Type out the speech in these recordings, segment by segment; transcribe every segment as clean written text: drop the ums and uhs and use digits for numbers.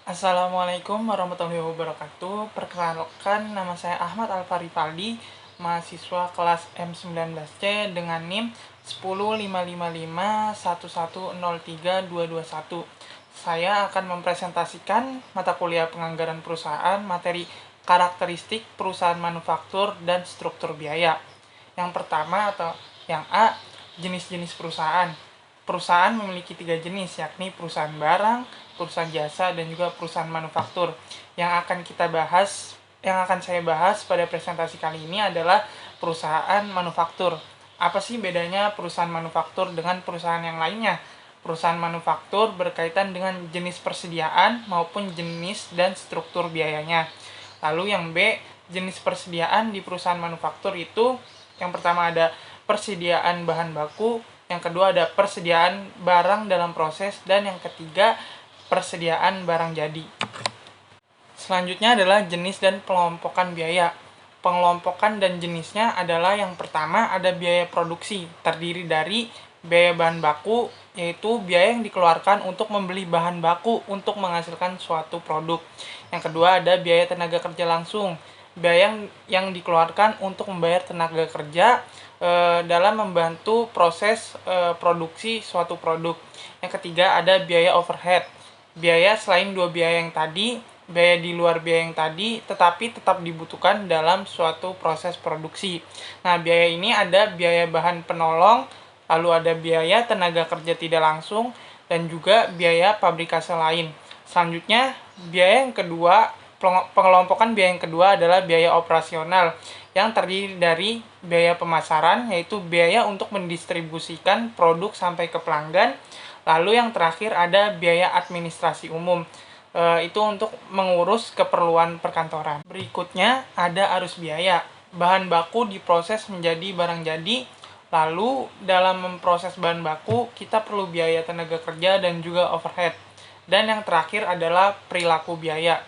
Assalamualaikum warahmatullahi wabarakatuh. Perkenalkan, nama saya Ahmad Alfari Faldi, mahasiswa kelas M19C dengan NIM 1055511032221. Saya akan mempresentasikan mata kuliah penganggaran perusahaan, materi karakteristik perusahaan manufaktur dan struktur biaya. Yang pertama atau yang A, jenis-jenis perusahaan. Perusahaan memiliki 3 jenis, yakni perusahaan barang, perusahaan jasa, dan juga perusahaan manufaktur. Yang akan saya bahas pada presentasi kali ini adalah perusahaan manufaktur. Apa sih bedanya perusahaan manufaktur dengan perusahaan yang lainnya? Perusahaan manufaktur berkaitan dengan jenis persediaan maupun jenis dan struktur biayanya. Lalu yang B, jenis persediaan di perusahaan manufaktur itu yang pertama ada persediaan bahan baku, yang kedua ada persediaan barang dalam proses, dan yang ketiga persediaan barang jadi. Selanjutnya adalah jenis dan pengelompokan biaya. Pengelompokan dan jenisnya adalah yang pertama ada biaya produksi, terdiri dari biaya bahan baku, yaitu biaya yang dikeluarkan untuk membeli bahan baku untuk menghasilkan suatu produk. Yang kedua ada biaya tenaga kerja langsung, biaya yang dikeluarkan untuk membayar tenaga kerja dalam membantu proses produksi suatu produk. Yang ketiga ada biaya overhead. Biaya selain dua biaya yang tadi, biaya di luar biaya yang tadi, tetapi tetap dibutuhkan dalam suatu proses produksi. Nah, biaya ini ada biaya bahan penolong, lalu ada biaya tenaga kerja tidak langsung, dan juga biaya pabrikase lain. Selanjutnya, biaya yang kedua, pengelompokan biaya yang kedua adalah biaya operasional yang terdiri dari biaya pemasaran, yaitu biaya untuk mendistribusikan produk sampai ke pelanggan. Lalu yang terakhir ada biaya administrasi umum, itu untuk mengurus keperluan perkantoran. Berikutnya ada arus biaya. Bahan baku diproses menjadi barang jadi, lalu dalam memproses bahan baku kita perlu biaya tenaga kerja dan juga overhead. Dan yang terakhir adalah perilaku biaya.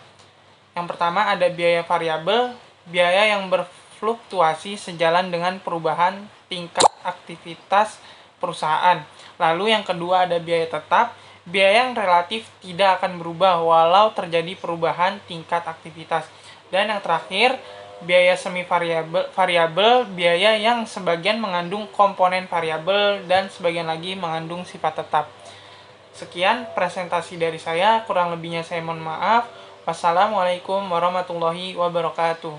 Yang pertama ada biaya variabel, biaya yang berfluktuasi sejalan dengan perubahan tingkat aktivitas perusahaan. Lalu yang kedua ada biaya tetap, biaya yang relatif tidak akan berubah walau terjadi perubahan tingkat aktivitas. Dan yang terakhir, biaya semi variabel, biaya yang sebagian mengandung komponen variabel dan sebagian lagi mengandung sifat tetap. Sekian presentasi dari saya, kurang lebihnya saya mohon maaf. Wassalamualaikum warahmatullahi wabarakatuh.